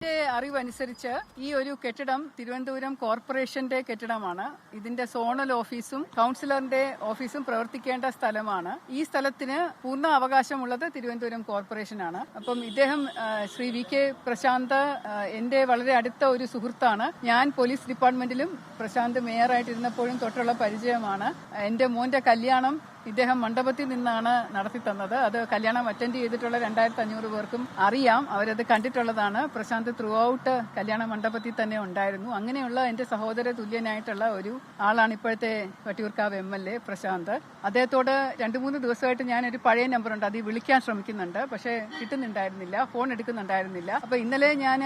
അറിവനുസരിച്ച് ഈ ഒരു കെട്ടിടം തിരുവനന്തപുരം കോർപ്പറേഷന്റെ കെട്ടിടമാണ്. ഇതിന്റെ സോണൽ ഓഫീസും കൌൺസിലറിന്റെ ഓഫീസും പ്രവർത്തിക്കേണ്ട സ്ഥലമാണ്. ഈ സ്ഥലത്തിന് പൂർണ്ണ അവകാശമുള്ളത് തിരുവനന്തപുരം കോർപ്പറേഷനാണ്. അപ്പം ഇദ്ദേഹം ശ്രീ വി കെ പ്രശാന്ത് എന്റെ വളരെ അടുത്ത ഒരു സുഹൃത്താണ്. ഞാൻ പോലീസ് ഡിപ്പാർട്ട്മെന്റിലും പ്രശാന്ത് മേയറായിട്ടിരുന്നപ്പോഴും തൊട്ടുള്ള പരിചയമാണ്. എന്റെ മോന്റെ കല്യാണം ഇദ്ദേഹം മണ്ഡപത്തിൽ നിന്നാണ് നടത്തി തന്നത്. അത് കല്യാണം അറ്റൻഡ് ചെയ്തിട്ടുള്ള 2500 പേർക്കും അറിയാം, അവരത് കണ്ടിട്ടുള്ളതാണ്. പ്രശാന്ത് ത്രൂ ഔട്ട് കല്യാണ മണ്ഡപത്തിൽ തന്നെ ഉണ്ടായിരുന്നു. അങ്ങനെയുള്ള എന്റെ സഹോദര തുല്യനായിട്ടുള്ള ഒരു ആളാണ് ഇപ്പോഴത്തെ വട്ടിയൂർക്കാവ് MLA പ്രശാന്ത്. അദ്ദേഹത്തോട് 2-3 ദിവസമായിട്ട് ഞാനൊരു പഴയ നമ്പറുണ്ട്, അത് വിളിക്കാൻ ശ്രമിക്കുന്നുണ്ട്, പക്ഷേ കിട്ടുന്നുണ്ടായിരുന്നില്ല, ഫോൺ എടുക്കുന്നുണ്ടായിരുന്നില്ല. അപ്പൊ ഇന്നലെ ഞാൻ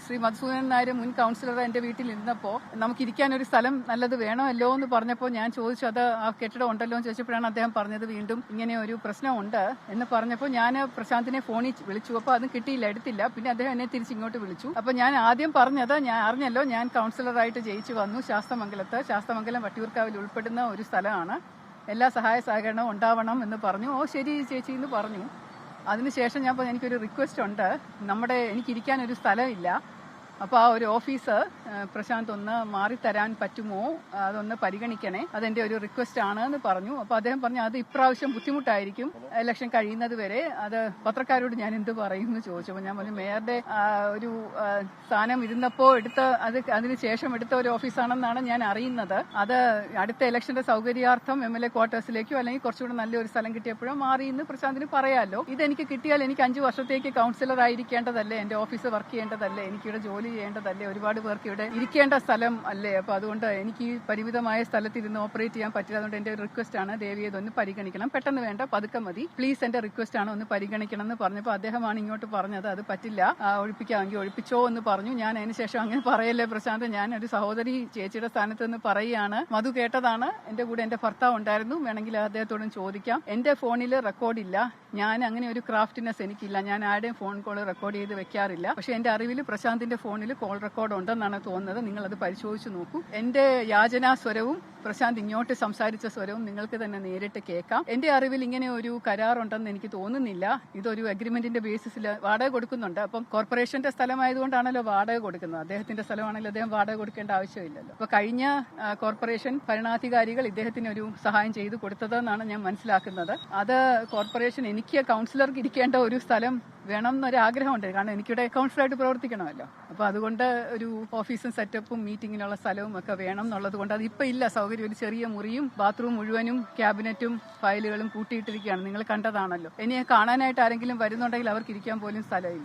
ശ്രീ മധുസൂദനൻ നായർ മുൻ കൌൺസിലർ എന്റെ വീട്ടിൽ ഇരുന്നപ്പോൾ നമുക്ക് ഇരിക്കാൻ ഒരു സ്ഥലം നല്ലത് വേണമല്ലോ എന്ന് പറഞ്ഞപ്പോൾ ഞാൻ ചോദിച്ചു, അത് ആ കെട്ടിടം ഉണ്ടല്ലോ എന്ന് ചോദിച്ചപ്പോഴാണ് അദ്ദേഹം പറഞ്ഞത് വീണ്ടും ഇങ്ങനെ ഒരു പ്രശ്നമുണ്ട് എന്ന് പറഞ്ഞപ്പോൾ ഞാൻ പ്രശാന്തിനെ ഫോണിൽ വിളിച്ചു. അപ്പോൾ അത് കിട്ടിയില്ല, എടുത്തില്ല. പിന്നെ അദ്ദേഹം എന്നെ തിരിച്ചിങ്ങോട്ട് വിളിച്ചു. അപ്പൊ ഞാൻ ആദ്യം പറഞ്ഞത്, ഞാൻ അറിഞ്ഞല്ലോ, ഞാൻ കൌൺസിലറായിട്ട് ജയിച്ചു വന്നു ശാസ്തമംഗലം വട്ടിയൂർക്കാവിൽ ഉൾപ്പെടുന്ന ഒരു സ്ഥലമാണ്, എല്ലാ സഹായ സഹകരണവും ഉണ്ടാവണം എന്ന് പറഞ്ഞു. ഓ ശരി ചേച്ചി എന്ന് പറഞ്ഞു. അതിനുശേഷം ഞാൻ എനിക്കൊരു റിക്വസ്റ്റ് ഉണ്ട്, എനിക്കിരിക്കാൻ ഒരു സ്ഥലമില്ല, അപ്പോൾ ആ ഒരു ഓഫീസ് പ്രശാന്ത് ഒന്ന് മാറിത്തരാൻ പറ്റുമോ, അതൊന്ന് പരിഗണിക്കണേ, അതെന്റെ ഒരു റിക്വസ്റ്റ് ആണ് എന്ന് പറഞ്ഞു. അപ്പോൾ അദ്ദേഹം പറഞ്ഞു അത് ഇപ്രാവശ്യം ബുദ്ധിമുട്ടായിരിക്കും, ഇലക്ഷൻ കഴിയുന്നത് വരെ, അത് പത്രക്കാരോട് ഞാൻ എന്ത് പറയും എന്ന് ചോദിച്ചു. അപ്പോൾ ഞാൻ പറഞ്ഞു മേയറുടെ ഒരു സ്ഥാനം ഇരുന്നപ്പോൾ അതിനുശേഷം എടുത്ത ഒരു ഓഫീസാണെന്നാണ് ഞാൻ അറിയുന്നത്. അത് അടുത്ത ഇലക്ഷന്റെ സൗകര്യാർത്ഥം MLA ക്വാർട്ടേഴ്സിലേക്കോ അല്ലെങ്കിൽ കുറച്ചുകൂടെ നല്ലൊരു സ്ഥലം കിട്ടിയപ്പോഴും മാറി എന്ന് പ്രശാന്തിന് പറയാമല്ലോ. ഇതെനിക്ക് കിട്ടിയാൽ എനിക്ക് 5 വർഷത്തേക്ക് കൌൺസിലർ ആയിരിക്കേണ്ടതല്ലേ, എന്റെ ഓഫീസ് വർക്ക് ചെയ്യേണ്ടതല്ലേ, എനിക്കിവിടെ ജോലി ചെയ്യേണ്ടതല്ലേ, ഒരുപാട് പേർക്ക് ഇവിടെ ഇരിക്കേണ്ട സ്ഥലം അല്ലേ. അപ്പൊ അതുകൊണ്ട് എനിക്ക് പരിമിതമായ സ്ഥലത്ത് ഇരുന്ന് ഓപ്പറേറ്റ് ചെയ്യാൻ പറ്റില്ല. അതുകൊണ്ട് എന്റെ റിക്വസ്റ്റ് ആണ്, ദേവിയെ ഇതൊന്ന് പരിഗണിക്കണം, പെട്ടെന്ന് വേണ്ട, പതുക്കെ മതി, പ്ലീസ് എന്റെ റിക്വസ്റ്റ് ആണ്, ഒന്ന് പരിഗണിക്കണം എന്ന് പറഞ്ഞപ്പോൾ അദ്ദേഹമാണ് ഇങ്ങോട്ട് പറഞ്ഞത് അത് പറ്റില്ല, ഒഴിപ്പിക്കാമെങ്കിൽ ഒഴിപ്പിച്ചോ എന്ന് പറഞ്ഞു. ഞാൻ അതിനുശേഷം അങ്ങനെ പറയല്ലേ പ്രശാന്ത്, ഞാൻ ഒരു സഹോദരി ചേച്ചിയുടെ സ്ഥാനത്ത് നിന്ന് പറയുകയാണ്. മധു കേട്ടതാണ്, എന്റെ കൂടെ എന്റെ ഭർത്താവ് ഉണ്ടായിരുന്നു, വേണമെങ്കിൽ അദ്ദേഹത്തോടും ചോദിക്കാം. എന്റെ ഫോണിൽ റെക്കോർഡില്ല, ഞാൻ അങ്ങനെ ഒരു ക്രാഫ്റ്റിനെസ് എനിക്കില്ല, ഞാൻ ആരുടെയും ഫോൺ കോൾ റെക്കോർഡ് ചെയ്ത് വെക്കാറില്ല. പക്ഷെ എന്റെ അറിവിൽ പ്രശാന്തിന്റെ ഫോണിൽ കോൾ റെക്കോർഡ് ഉണ്ടെന്നാണ് തോന്നുന്നത്. നിങ്ങളത് പരിശോധിച്ച് നോക്കൂ. എന്റെ യാചനാ സ്വരവും പ്രശാന്ത് ഇങ്ങോട്ട് സംസാരിച്ച സ്വരവും നിങ്ങൾക്ക് തന്നെ നേരിട്ട് കേൾക്കാം. എന്റെ അറിവിൽ ഇങ്ങനെ ഒരു കരാറുണ്ടെന്ന് എനിക്ക് തോന്നുന്നില്ല. ഇതൊരു അഗ്രിമെന്റിന്റെ ബേസിസിൽ വാടക കൊടുക്കുന്നുണ്ട്. അപ്പം കോർപ്പറേഷന്റെ സ്ഥലമായതുകൊണ്ടാണല്ലോ വാടക കൊടുക്കുന്നത്. അദ്ദേഹത്തിന്റെ സ്ഥലമാണെങ്കിൽ അദ്ദേഹം വാടക കൊടുക്കേണ്ട ആവശ്യമില്ലല്ലോ. അപ്പൊ കഴിഞ്ഞ കോർപ്പറേഷൻ ഭരണാധികാരികൾ ഇദ്ദേഹത്തിന് ഒരു സഹായം ചെയ്തു കൊടുത്തതെന്നാണ് ഞാൻ മനസ്സിലാക്കുന്നത്. അത് കോർപ്പറേഷൻ എനിക്ക് കൌൺസിലർക്ക് ഇരിക്കേണ്ട ഒരു സ്ഥലം വേണം എന്നൊരാഗ്രഹമുണ്ട്, കാരണം എനിക്കിവിടെ കൌൺസിലറായിട്ട് പ്രവർത്തിക്കണമല്ലോ. അപ്പൊ അതുകൊണ്ട് ഒരു ഓഫീസും സെറ്റപ്പും മീറ്റിങ്ങിനുള്ള സ്ഥലവും ഒക്കെ വേണം എന്നുള്ളത് കൊണ്ട് അതിപ്പോ ഇല്ല. സൗകര്യം ഒരു ചെറിയ മുറിയും ബാത്റൂം മുഴുവനും ക്യാബിനറ്റും ഫയലുകളും കൂട്ടിയിട്ടിരിക്കുകയാണ്, നിങ്ങൾ കണ്ടതാണല്ലോ. ഇനി കാണാനായിട്ട് ആരെങ്കിലും വരുന്നുണ്ടെങ്കിൽ അവർക്ക് ഇരിക്കാൻ പോലും സ്ഥലമില്ല.